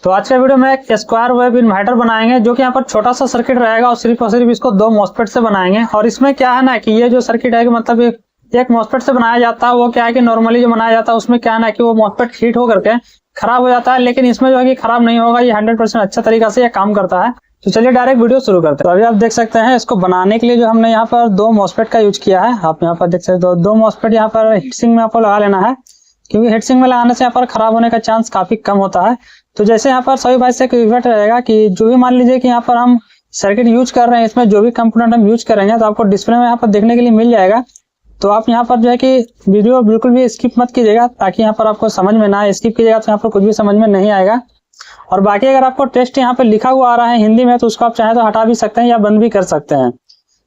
तो आज का वीडियो में एक स्क्वायर वेव इन्वर्टर बनाएंगे जो कि यहाँ पर छोटा सा सर्किट रहेगा और सिर्फ इसको दो मॉसफेट से बनाएंगे। और इसमें क्या है ना कि ये जो सर्किट है कि मतलब एक मॉसफेट से बनाया जाता है, वो क्या है कि नॉर्मली जो बनाया जाता है उसमें क्या है ना कि वो मॉसफेट हीट होकर के खराब हो जाता है, लेकिन इसमें जो है कि खराब नहीं होगा। ये 100% अच्छा तरीका से ये काम करता है। तो चलिए डायरेक्ट वीडियो शुरू करते हैं। तो अभी आप देख सकते हैं इसको बनाने के लिए जो हमने यहाँ पर दो मॉसफेट का यूज किया है। आप यहाँ पर देख सकते हो दो मॉसफेट यहाँ पर हीटसिंक में आपको लगा लेना है, क्योंकि हीटसिंक में लगाने से यहाँ पर खराब होने का चांस काफी कम होता है। तो जैसे यहाँ पर सभी भाई से रिक्वेस्ट रहेगा कि जो भी मान लीजिए कि यहाँ पर हम सर्किट यूज कर रहे हैं, इसमें जो भी कंपोनेंट हम यूज करेंगे तो आपको डिस्प्ले में यहाँ पर देखने के लिए मिल जाएगा। तो आप यहाँ पर जो है कि वीडियो बिल्कुल भी स्किप मत कीजिएगा, ताकि यहाँ पर आपको समझ में ना आए। स्किप कीजिएगा तो यहाँ पर कुछ भी समझ में नहीं आएगा। और बाकी अगर आपको टेक्स्ट यहाँ पे लिखा हुआ आ रहा है हिंदी में, तो उसको आप चाहे तो हटा भी सकते हैं या बंद भी कर सकते हैं।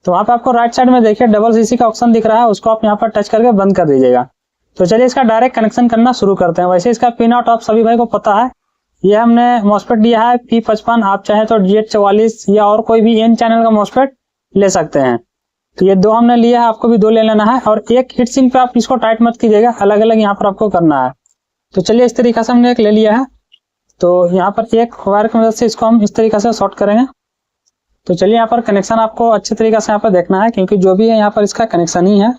तो वहाँ पे आपको राइट साइड में देखिए डबल सीसी का ऑप्शन दिख रहा है, उसको आप यहाँ पर टच करके बंद कर दीजिएगा। तो चलिए इसका डायरेक्ट कनेक्शन करना शुरू करते हैं। वैसे इसका पिन आउट आप सभी भाई को पता है। ये हमने मॉसफेट लिया है P55, आप चाहे तो GH44 या और कोई भी N चैनल का मॉसफेट ले सकते हैं। तो ये दो हमने लिया है, आपको भी दो ले लेना है। और एक हीट सिंक पे आप इसको टाइट मत कीजिएगा, अलग अलग यहाँ पर आपको करना है। तो चलिए इस तरीके से हमने एक ले लिया है। तो यहाँ पर एक वायर की मदद से इसको हम इस तरीके से शॉर्ट करेंगे। तो चलिए यहाँ पर कनेक्शन आपको अच्छे तरीके से यहाँ पर देखना है, क्योंकि जो भी है यहाँ पर इसका कनेक्शन ही है।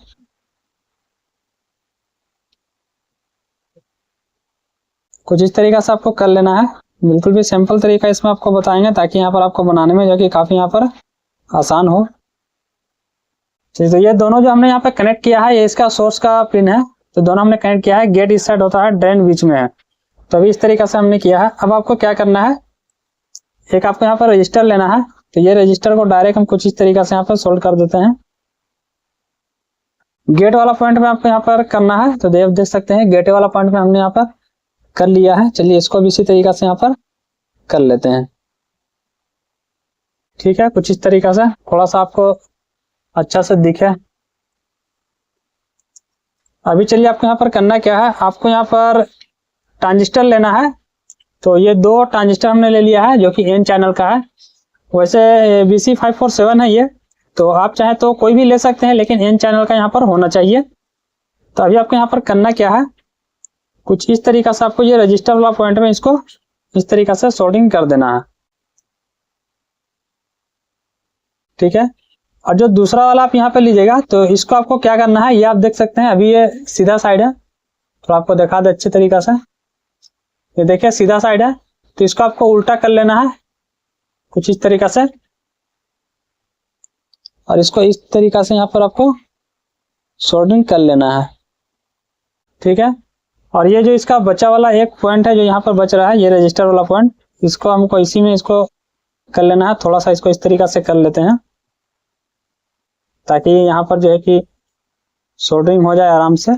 कुछ इस तरीके से आपको कर लेना है। बिल्कुल भी सिंपल तरीका इसमें आपको बताएंगे, ताकि यहाँ पर आपको बनाने में जो कि काफी यहाँ पर आसान हो। तो ये दोनों जो हमने यहाँ पे कनेक्ट किया है, ये इसका सोर्स का पिन है। तो दोनों हमने कनेक्ट किया है। गेट इस साइड होता है, ड्रेन बीच में है। तो अभी इस तरीके से हमने किया है। अब आपको क्या करना है, एक आपको यहाँ पर रजिस्टर लेना है। तो ये रजिस्टर को डायरेक्ट हम कुछ इस तरीके से यहाँ पर सोल्ड कर देते हैं। गेट वाला पॉइंट में आपको यहाँ पर करना है। तो देख सकते हैं गेट वाला पॉइंट में हमने यहाँ पर कर लिया है। चलिए इसको भी इसी तरीके से यहाँ पर कर लेते हैं। ठीक है, कुछ इस तरीके से थोड़ा सा आपको अच्छा से दिखे। अभी चलिए आपको यहाँ पर करना क्या है, आपको यहाँ पर ट्रांजिस्टर लेना है। तो ये दो ट्रांजिस्टर हमने ले लिया है जो कि N चैनल का है। वैसे BC547 है ये, तो आप चाहे तो कोई भी ले सकते हैं, लेकिन N चैनल का यहाँ पर होना चाहिए। तो अभी आपको यहाँ पर करना क्या है, कुछ इस तरीके से आपको ये रजिस्टर वाला पॉइंट में इसको इस तरीके से सोल्डिंग कर देना है। ठीक है, और जो दूसरा वाला आप यहाँ पे लीजिएगा, तो इसको आपको क्या करना है, ये आप देख सकते हैं अभी ये सीधा साइड है। तो आपको दिखा दे अच्छे तरीके से, ये देखिए सीधा साइड है। तो इसको आपको उल्टा कर लेना है कुछ इस तरीके से, और इसको इस तरीके से यहाँ पर आपको सोल्डरिंग कर लेना है। ठीक है, और ये जो इसका बचा वाला एक पॉइंट है जो यहाँ पर बच रहा है, ये रजिस्टर वाला पॉइंट, इसको हमको इसी में इसको कर लेना है। थोड़ा सा इसको इस तरीके से कर लेते हैं, ताकि यहाँ पर जो है कि सोल्डरिंग हो जाए आराम से।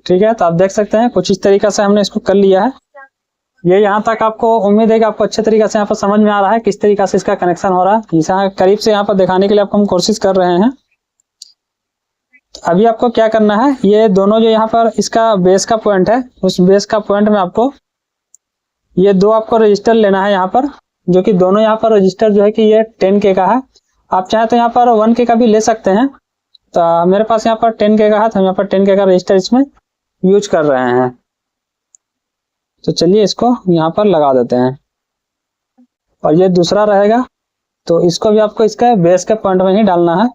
ठीक है, तो आप देख सकते हैं कुछ इस तरीके से हमने इसको कर लिया है। ये यहाँ तक आपको उम्मीद है कि आपको अच्छे तरीके से यहाँ पर समझ में आ रहा है किस तरीके से इसका कनेक्शन हो रहा है। इसे करीब से यहाँ पर दिखाने के लिए आपको हम कोशिश कर रहे हैं। तो अभी आपको क्या करना है, ये दोनों जो यहाँ पर इसका बेस का पॉइंट है, उस बेस का पॉइंट में आपको ये दो आपको रजिस्टर लेना है यहाँ पर, जो कि दोनों यहाँ पर रजिस्टर जो है कि ये 10K का है। आप चाहे तो यहाँ पर 1K का भी ले सकते हैं। तो मेरे पास यहाँ पर 10K का है, तो हम यहाँ पर 10K का रजिस्टर इसमें यूज कर रहे हैं। तो चलिए इसको यहाँ पर लगा देते हैं। और ये दूसरा रहेगा, तो इसको भी आपको इसके बेस के पॉइंट में ही डालना है।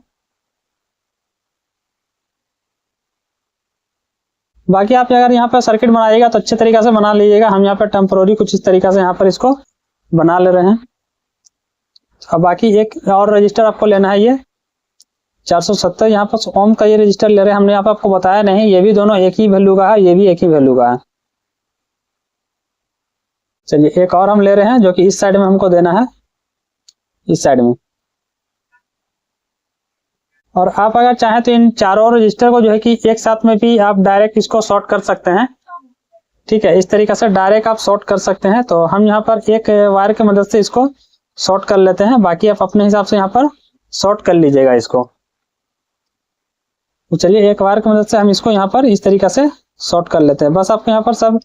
बाकी आप अगर यहाँ पर सर्किट बनाइएगा तो अच्छे तरीके से बना लीजिएगा। हम यहाँ पर टेम्पोररी कुछ इस तरीके से यहाँ पर इसको बना ले रहे हैं। अब बाकी एक और रजिस्टर आपको लेना है, ये 470 यहाँ पर ओम का ये रजिस्टर ले रहे हैं। हमने यहाँ पर आपको बताया नहीं, ये भी दोनों एक ही वैल्यू का है, ये भी एक ही वैल्यू का है। चलिए एक और हम ले रहे हैं जो कि इस साइड में हमको देना है, इस साइड में। और आप अगर चाहें तो इन चारों रजिस्टर को जो है कि एक साथ में भी आप डायरेक्ट इसको शॉर्ट कर सकते हैं। ठीक है, इस तरीके से डायरेक्ट आप शॉर्ट कर सकते हैं। तो हम यहाँ पर एक वायर की मदद से इसको शॉर्ट कर लेते हैं, बाकी आप अपने हिसाब से यहाँ पर शॉर्ट कर लीजिएगा इसको। तो चलिए एक वायर की मदद से हम इसको यहाँ पर इस तरीके से शॉर्ट कर लेते हैं। बस आपको यहाँ पर सब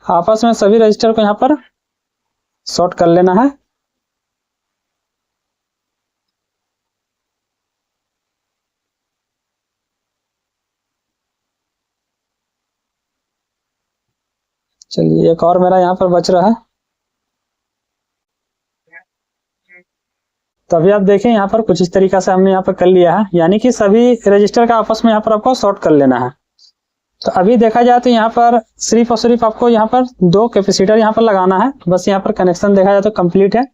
आपस में सभी रजिस्टर को यहाँ पर शॉर्ट कर लेना है। चलिए एक और मेरा यहाँ पर बच रहा है। तो अभी आप देखें यहाँ पर कुछ इस तरीका से हमने यहाँ पर कर लिया है, यानी कि सभी रजिस्टर का आपस में यहाँ पर आपको शॉर्ट कर लेना है। तो अभी देखा जाए तो यहाँ पर सिर्फ और सिर्फ आपको यहाँ पर 2 कैपेसिटर यहाँ पर लगाना है, बस यहाँ पर कनेक्शन देखा जाए तो कंप्लीट है।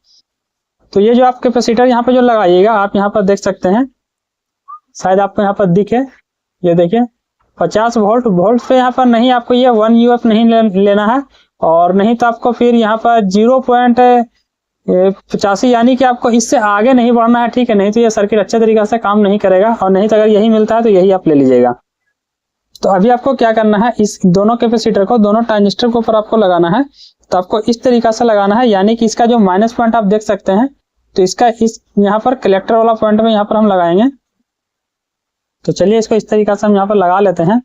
तो ये जो आप कैपेसिटर यहाँ पर जो लगाइएगा, आप यहाँ पर देख सकते हैं, शायद आपको यहाँ पर दिखे, ये देखिए 50 वोल्ट पे यहाँ पर नहीं, आपको ये 1 UF नहीं लेना है, और नहीं तो आपको फिर यहाँ पर 0.85 यानी कि आपको इससे आगे नहीं बढ़ना है, ठीक है। नहीं तो ये सर्किट अच्छे तरीके से काम नहीं करेगा, और नहीं तो अगर यही मिलता है तो यही आप ले लीजिएगा। तो अभी आपको क्या करना है, इस दोनों कैपेसिटर को दोनों ट्रांजिस्टर के ऊपर आपको लगाना है। तो आपको इस तरीका से लगाना है, यानी कि इसका जो माइनस पॉइंट आप देख सकते हैं, तो इसका इस यहाँ पर कलेक्टर वाला पॉइंट में यहाँ पर हम लगाएंगे। तो चलिए इसको इस तरीका से हम यहाँ पर लगा लेते हैं।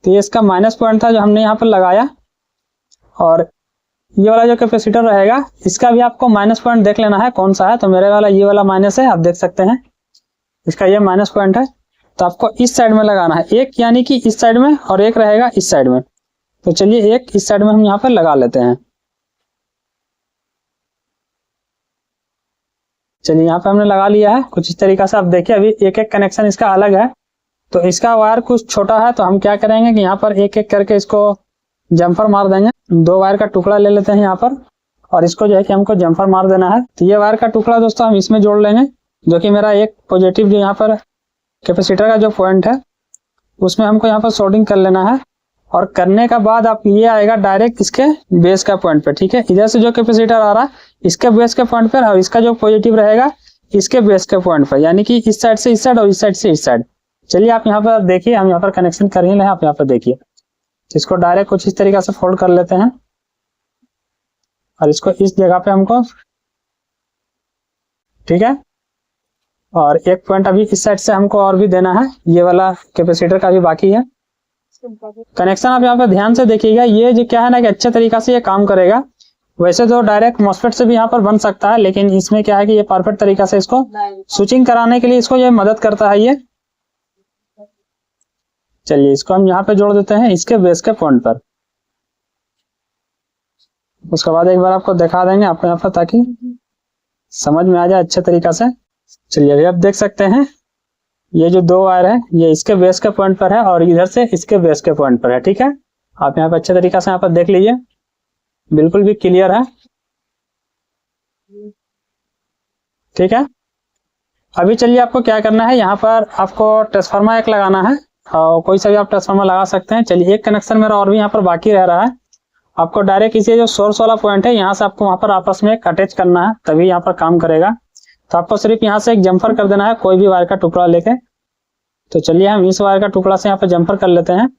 तो ये इसका माइनस पॉइंट था जो हमने यहाँ पर लगाया, और ये वाला जो कैपेसिटर रहेगा इसका भी आपको माइनस पॉइंट देख लेना है कौन सा है। तो मेरे वाला ये वाला माइनस है, आप देख सकते हैं इसका ये माइनस पॉइंट है। तो आपको इस साइड में लगाना है एक, यानी कि इस साइड में, और एक रहेगा इस साइड में। तो चलिए एक इस साइड में हम यहाँ पर लगा लेते हैं। चलिए यहाँ पे हमने लगा लिया है कुछ इस तरीका से। आप देखिए अभी एक एक कनेक्शन इसका अलग है, तो इसका वायर कुछ छोटा है, तो हम क्या करेंगे कि यहाँ पर एक एक करके इसको जम्फर मार देंगे। 2 वायर का टुकड़ा ले लेते हैं यहाँ पर, और इसको जो है कि हमको जम्फर मार देना है। तो ये वायर का टुकड़ा दोस्तों हम इसमें जोड़ लेंगे, जो कि मेरा एक पॉजिटिव जो यहाँ पर कैपेसिटर का जो पॉइंट है उसमें हमको यहाँ पर सोल्डिंग कर लेना है। और करने का बाद आप ये आएगा डायरेक्ट इसके बेस का पॉइंट पे, ठीक है। इधर से जो कैपेसिटर आ रहा है इसके बेस के पॉइंट पर, और इसका जो पॉजिटिव रहेगा इसके बेस के पॉइंट पर, यानी कि इस साइड से इस साइड और इस साइड से इस साइड। चलिए आप यहाँ पर देखिए, हम यहाँ पर कनेक्शन कर ही रहे हैं, आप यहाँ पर देखिए। इसको डायरेक्ट कुछ इस तरीका से फोल्ड कर लेते हैं, और इसको इस जगह पे हमको, ठीक है। और एक पॉइंट अभी इस साइड से हमको और भी देना है, ये वाला कैपेसिटर का भी बाकी है कनेक्शन। आप यहाँ पे ध्यान से देखिएगा, ये जो क्या है ना कि अच्छे तरीका से ये काम करेगा। वैसे तो डायरेक्ट मॉसफेट से भी यहाँ पर बन सकता है, लेकिन इसमें क्या है कि ये परफेक्ट तरीका से इसको स्विचिंग कराने के लिए इसको ये मदद करता है ये। चलिए इसको हम यहाँ पे जोड़ देते हैं इसके बेस के पॉइंट पर। उसके बाद एक बार आपको दिखा देंगे आपको यहाँ पर, ताकि समझ में आ जाए अच्छे तरीका से। चलिए अभी आप देख सकते हैं ये जो 2 वायर है ये इसके बेस के पॉइंट पर है, और इधर से इसके बेस के पॉइंट पर है, ठीक है। आप यहाँ पर अच्छे तरीका से यहाँ पर देख लीजिए, बिल्कुल भी क्लियर है, ठीक है। अभी चलिए आपको क्या करना है, यहाँ पर आपको ट्रांसफार्मर एक लगाना है, और कोई सा भी आप ट्रांसफार्मर लगा सकते हैं। चलिए एक कनेक्शन मेरा और भी यहाँ पर बाकी रह रहा है। आपको डायरेक्ट इसे जो सोर्स वाला पॉइंट है यहाँ से आपको वहां पर आपस में अटैच करना है, तभी यहाँ पर काम करेगा। तो आपको सिर्फ यहाँ से एक जम्फर कर देना है कोई भी वायर का टुकड़ा लेके। तो चलिए हम इस वायर का टुकड़ा से यहाँ पर जम्फर कर लेते हैं।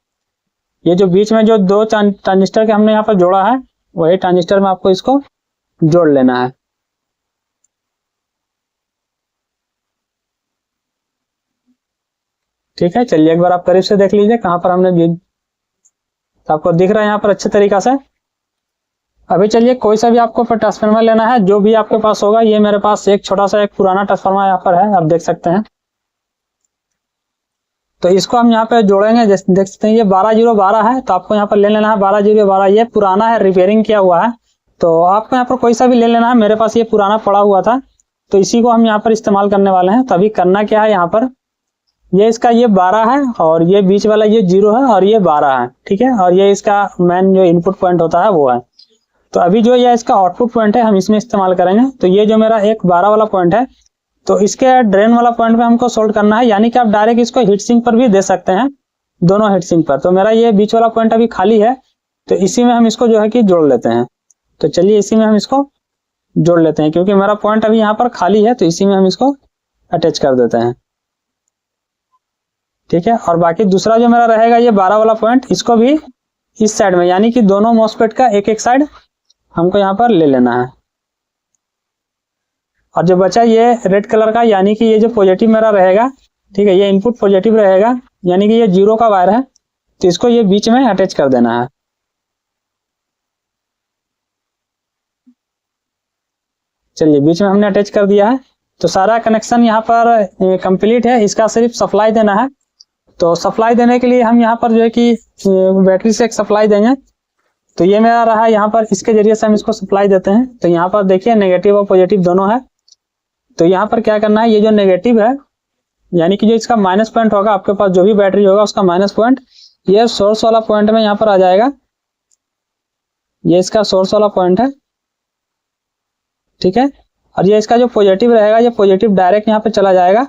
ये जो बीच में जो 2 ट्रांजिस्टर के हमने यहाँ पर जोड़ा है, वही ट्रांजिस्टर में आपको इसको जोड़ लेना है। ठीक है, चलिए एक बार आप करीब से देख लीजिए कहाँ पर हमने, तो आपको दिख रहा है यहाँ पर अच्छे तरीका से। अभी चलिए कोई सा भी आपको ट्रांसफार्मर लेना है, जो भी आपके पास होगा। ये मेरे पास एक छोटा सा एक पुराना ट्रांसफार्मर यहाँ पर है, आप देख सकते हैं। तो इसको हम यहाँ पे जोड़ेंगे, जैसे देख सकते हैं ये 12012 है, तो आपको यहाँ पर ले लेना है 12012। ये पुराना है, रिपेयरिंग किया हुआ है, तो आपको यहाँ पर कोई सा भी ले लेना है। मेरे पास ये पुराना पड़ा हुआ था, तो इसी को हम यहाँ पर इस्तेमाल करने वाले हैं। तो अभी करना क्या है, यहाँ पर ये इसका ये 12 है, और ये बीच वाला ये 0 है, और ये 12 है, ठीक है। और ये इसका मेन जो इनपुट पॉइंट होता है वो है। तो अभी जो ये इसका आउटपुट पॉइंट है हम इसमें इस्तेमाल करेंगे। तो ये जो मेरा एक 12 वाला पॉइंट है, तो इसके ड्रेन वाला पॉइंट पे हमको सोल्ड करना है, यानी कि आप डायरेक्ट इसको हीट सिंक पर भी दे सकते हैं, दोनों हीट सिंक पर। तो मेरा ये बीच वाला पॉइंट अभी खाली है, तो इसी में हम इसको जो है कि जोड़ लेते हैं। तो चलिए इसी में हम इसको जोड़ लेते हैं, क्योंकि मेरा पॉइंट अभी यहाँ पर खाली है, तो इसी में हम इसको अटैच कर देते हैं, ठीक है। और बाकी दूसरा जो मेरा रहेगा ये 12 वाला पॉइंट, इसको भी इस साइड में, यानी कि दोनों मॉसफेट का एक एक साइड हमको यहाँ पर ले लेना है। और जो बचा ये रेड कलर का, यानी कि ये जो पॉजिटिव मेरा रहेगा, ठीक है, ये इनपुट पॉजिटिव रहेगा, यानी कि ये 0 का वायर है, तो इसको ये बीच में अटैच कर देना है। चलिए बीच में हमने अटैच कर दिया है। तो सारा कनेक्शन यहाँ पर कंप्लीट है, इसका सिर्फ सप्लाई देना है। तो सप्लाई देने के लिए हम यहाँ पर जो है कि बैटरी से एक सप्लाई देंगे। तो ये मेरा रहा यहाँ पर, इसके जरिए से हम इसको सप्लाई देते हैं। तो यहाँ पर देखिए नेगेटिव और पॉजिटिव दोनों है। तो यहाँ पर क्या करना है, ये जो नेगेटिव है यानी कि जो इसका माइनस पॉइंट होगा, आपके पास जो भी बैटरी होगा उसका माइनस पॉइंट ये सोर्स वाला पॉइंट में यहाँ पर आ जाएगा। ये इसका सोर्स वाला पॉइंट है, ठीक है। और ये इसका जो पॉजिटिव रहेगा, ये पॉजिटिव डायरेक्ट यहाँ पे चला जाएगा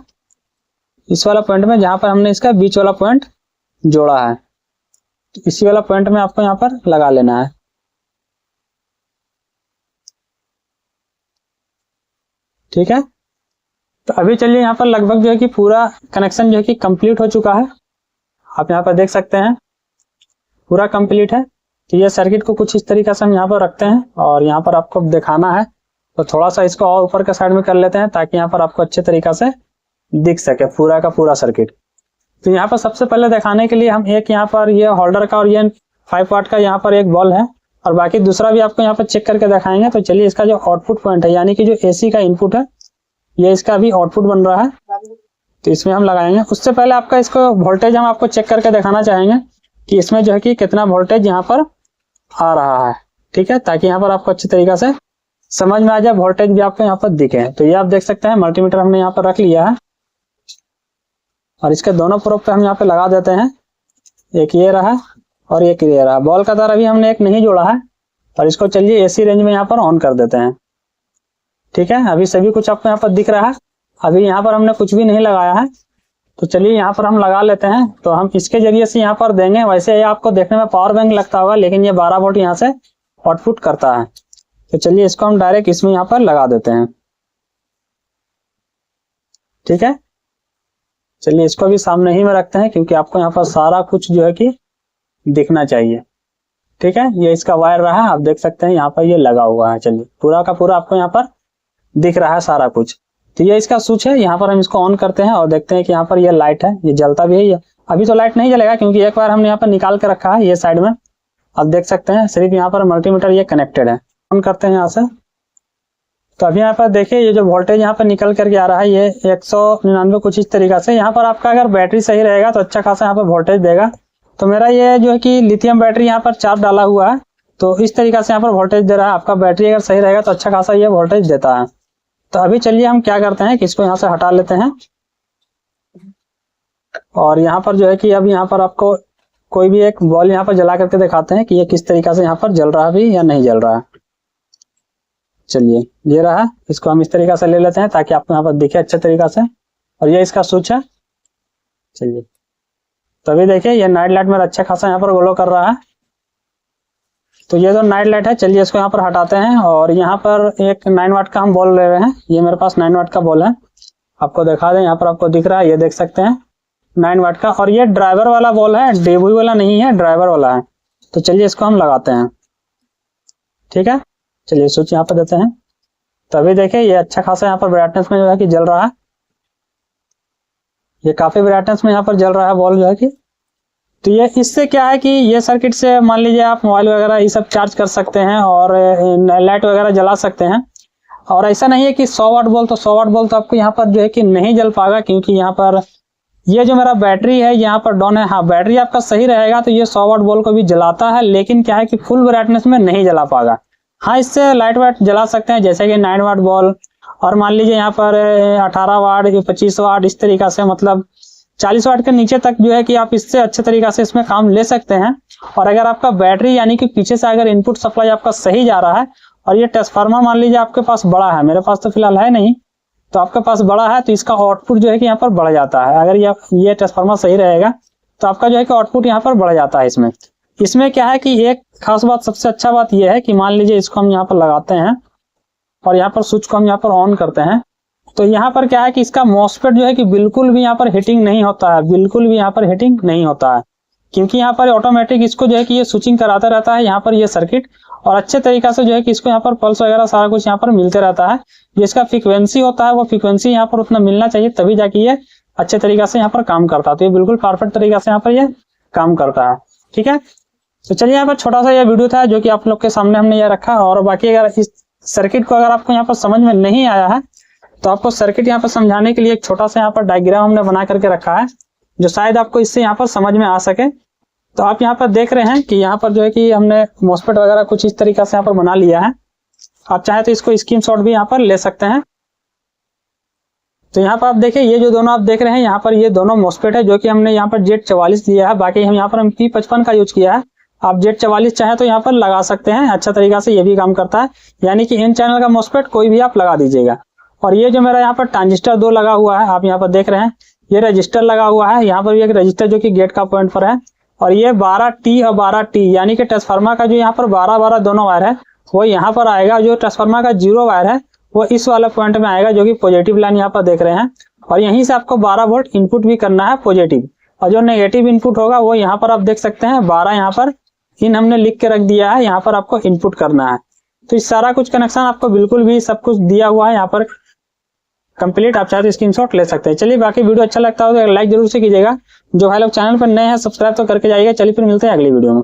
इस वाला पॉइंट में, जहां पर हमने इसका बीच वाला पॉइंट जोड़ा है। तो इसी वाला पॉइंट में आपको यहाँ पर लगा लेना है, ठीक है। तो अभी चलिए यहाँ पर लगभग जो है कि पूरा कनेक्शन जो है कि कंप्लीट हो चुका है। आप यहाँ पर देख सकते हैं पूरा कंप्लीट है। तो ये सर्किट को कुछ इस तरीके से हम यहाँ पर रखते हैं और यहाँ पर आपको दिखाना है तो थोड़ा सा इसको और ऊपर के साइड में कर लेते हैं ताकि यहाँ पर आपको अच्छे तरीका से दिख सके पूरा का पूरा सर्किट। तो यहाँ पर सबसे पहले दिखाने के लिए हम एक यहाँ पर ये होल्डर का और ये 5 वाट का यहाँ पर एक बॉल है और बाकी दूसरा भी आपको यहाँ पर चेक करके दिखाएंगे। तो चलिए इसका जो आउटपुट पॉइंट है यानी कि जो एसी का इनपुट है, ये इसका अभी आउटपुट बन रहा है, तो इसमें हम लगाएंगे। उससे पहले आपका इसको वोल्टेज हम आपको चेक करके दिखाना चाहेंगे कि इसमें जो है कि कितना वोल्टेज यहाँ पर आ रहा है, ठीक है, ताकि यहाँ पर आपको अच्छी तरीके से समझ में आ जाए, वोल्टेज भी आपको यहाँ पर दिखे। तो ये आप देख सकते हैं मल्टीमीटर हमने यहाँ पर रख लिया है और इसके दोनों प्रोब पे हम यहाँ पे लगा देते हैं। एक ये रहा और एक ये रहा। बॉल का तार अभी हमने एक नहीं जोड़ा है और इसको चलिए एसी रेंज में यहाँ पर ऑन कर देते हैं, ठीक है। अभी सभी कुछ आपको यहाँ पर दिख रहा है। अभी यहाँ पर हमने कुछ भी नहीं लगाया है, तो चलिए यहाँ पर हम लगा लेते हैं। तो हम इसके जरिए से यहाँ पर देंगे। वैसे ये आपको देखने में पावर बैंक लगता होगा, लेकिन ये 12 वोल्ट यहाँ से आउटपुट करता है। तो चलिए इसको हम डायरेक्ट इसमें यहाँ पर लगा देते हैं, ठीक है। चलिए इसको भी सामने ही में रखते हैं क्योंकि आपको यहाँ पर सारा कुछ जो है कि दिखना चाहिए, ठीक है। ये इसका वायर रहा है, आप देख सकते हैं यहाँ पर ये लगा हुआ है। चलिए पूरा का पूरा आपको यहाँ पर दिख रहा है सारा कुछ। तो ये इसका स्विच है, यहाँ पर हम इसको ऑन करते हैं और देखते हैं कि यहाँ पर ये लाइट है, ये जलता भी है। ये अभी तो लाइट नहीं जलेगा क्योंकि एक बार हमने यहाँ पर निकाल के रखा है ये साइड में, आप देख सकते हैं। सिर्फ यहाँ पर मल्टीमीटर ये कनेक्टेड है। ऑन करते हैं यहाँ से। तो अभी यहाँ पर देखिए ये जो वोल्टेज यहाँ पर निकल करके आ रहा है ये 199 कुछ इस तरीका से। यहाँ पर आपका अगर बैटरी सही रहेगा तो अच्छा खासा यहाँ पर वोल्टेज देगा। तो मेरा ये जो है कि लिथियम बैटरी यहाँ पर चार्ज डाला हुआ है, तो इस तरीका से यहाँ पर वोल्टेज दे रहा है। आपका बैटरी अगर सही रहेगा तो अच्छा खासा ये वोल्टेज देता है। तो अभी चलिए हम क्या करते हैं कि इसको यहाँ से हटा लेते हैं और यहाँ पर जो है कि अब यहाँ पर आपको कोई भी एक बॉल यहाँ पर जला करके दिखाते हैं कि ये किस तरीका से यहाँ पर जल रहा है भी या नहीं जल रहा है। चलिए ये रहा, इसको हम इस तरीका से ले लेते हैं ताकि आपको यहाँ पर दिखे अच्छे तरीका से। और ये इसका स्विच है। चलिए तो अभी देखिए ये नाइट लाइट मेरा अच्छा खासा यहाँ पर ग्लो कर रहा है। तो ये जो नाइट लाइट है, चलिए इसको यहाँ पर हटाते हैं और यहाँ पर एक 9 वाट का हम बॉल ले रहे हैं। ये मेरे पास 9 वाट का बॉल है, आपको दिखा दें। यहाँ पर आपको दिख रहा है, ये देख सकते हैं 9 वाट का। और ये ड्राइवर वाला बॉल है, डेब्यू वाला नहीं है, ड्राइवर वाला है। तो चलिए इसको हम लगाते हैं, ठीक है। चलिए स्विच यहाँ पर देते हैं। तो अभी देखिए ये अच्छा खासा यहाँ पर ब्राइटनेस में जो है कि जल रहा है। ये काफी ब्राइटनेस में यहाँ पर जल रहा है बॉल जो है कि। तो ये इससे क्या है कि ये सर्किट से मान लीजिए आप मोबाइल वगैरह ये सब चार्ज कर सकते हैं और लाइट वगैरह जला सकते हैं। और ऐसा नहीं है कि 100 वाट बॉल तो 100 वाट बॉल तो आपको यहाँ पर जो है कि नहीं जल पाएगा, क्योंकि यहाँ पर ये जो मेरा बैटरी है यहाँ पर डाउन है। हाँ, बैटरी आपका सही रहेगा तो ये 100 वाट बॉल को भी जलाता है, लेकिन क्या है कि फुल ब्राइटनेस में नहीं जला पाएगा। हाँ, इससे लाइट वाइट जला सकते हैं जैसे कि 9 वाट बॉल, और मान लीजिए यहाँ पर 18 वाट 25 वाट इस तरीका से, मतलब 40 वाट के नीचे तक जो है कि आप इससे अच्छे तरीका से इसमें काम ले सकते हैं। और अगर आपका बैटरी यानी कि पीछे से अगर इनपुट सप्लाई आपका सही जा रहा है और ये ट्रांसफार्मर मान लीजिए आपके पास बड़ा है, मेरे पास तो फिलहाल है नहीं, तो आपके पास बड़ा है तो इसका आउटपुट जो है कि यहाँ पर बढ़ जाता है। अगर ये ट्रांसफार्मर सही रहेगा तो आपका जो है कि आउटपुट यहाँ पर बढ़ जाता है। इसमें क्या है कि एक खास बात, सबसे अच्छा बात यह है कि मान लीजिए इसको हम यहाँ पर लगाते हैं और यहाँ पर स्विच को हम यहाँ पर ऑन करते हैं, तो यहाँ पर क्या है कि इसका मॉसफेट जो है कि बिल्कुल भी यहाँ पर हीटिंग नहीं होता है, बिल्कुल भी यहाँ पर हीटिंग नहीं होता है, क्योंकि यहाँ पर ऑटोमेटिक इसको जो है कि ये स्विचिंग कराता रहता है यहाँ पर ये सर्किट, और अच्छे तरीका से जो है कि इसको यहाँ पर पल्स वगैरह सारा कुछ यहाँ पर मिलते रहता है। जो इसका फ्रीक्वेंसी होता है वो फ्रीक्वेंसी यहाँ पर उतना मिलना चाहिए, तभी जाके ये अच्छे तरीका से यहाँ पर काम करता है। तो ये बिल्कुल परफेक्ट तरीका से यहाँ पर ये काम करता है, ठीक है। तो चलिए यहाँ पर छोटा सा ये वीडियो था जो कि आप लोग के सामने हमने ये रखा। और बाकी अगर इस सर्किट को अगर आपको यहाँ पर समझ में नहीं आया है तो आपको सर्किट यहाँ पर समझाने के लिए एक छोटा सा यहाँ पर डायग्राम हमने बना करके रखा है, जो शायद आपको इससे यहाँ पर समझ में आ सके। तो आप यहाँ पर देख रहे हैं कि यहाँ पर जो है कि हमने मॉस्फेट वगैरह कुछ इस तरीका से यहाँ पर बना लिया है। आप चाहे तो इसको स्क्रीनशॉट भी यहाँ पर ले सकते हैं। तो यहाँ पर आप देखिए ये जो दोनों आप देख रहे हैं यहाँ पर ये दोनों मॉस्फेट है जो कि हमने यहाँ पर Z44 दिया है। बाकी हम यहाँ पर P55 का यूज किया है। आप Z44 चाहे तो यहाँ पर लगा सकते हैं, अच्छा तरीका से ये भी काम करता है। यानी कि इन चैनल का मॉस्फेट कोई भी आप लगा दीजिएगा। और ये जो मेरा यहाँ पर ट्रांजिस्टर 2 लगा हुआ है, आप यहाँ पर देख रहे हैं ये रजिस्टर लगा हुआ है। यहाँ पर भी एक रजिस्टर जो कि गेट का पॉइंट पर है। और ये 12T और 12T यानी कि ट्रांसफार्मर का जो यहाँ पर 12-12 दोनों वायर है वो यहाँ पर आएगा। जो ट्रांसफार्मर का 0 वायर है वो इस वाले पॉइंट में आएगा जो कि पॉजिटिव लाइन यहाँ पर देख रहे हैं। और यहीं से आपको 12 वोल्ट इनपुट भी करना है पॉजिटिव, और जो नेगेटिव इनपुट होगा वो यहाँ पर आप देख सकते हैं 12 यहाँ पर इन हमने लिख के रख दिया है, यहाँ पर आपको इनपुट करना है। तो इस सारा कुछ कनेक्शन आपको बिल्कुल भी सब कुछ दिया हुआ है यहाँ पर कंप्लीट। आप चाहे तो स्क्रीनशॉट ले सकते हैं। चलिए बाकी वीडियो अच्छा लगता हो तो लाइक जरूर से कीजिएगा। जो भाई लोग चैनल पर नए हैं सब्सक्राइब तो करके जाइएगा। चलिए फिर मिलते हैं अगली वीडियो में।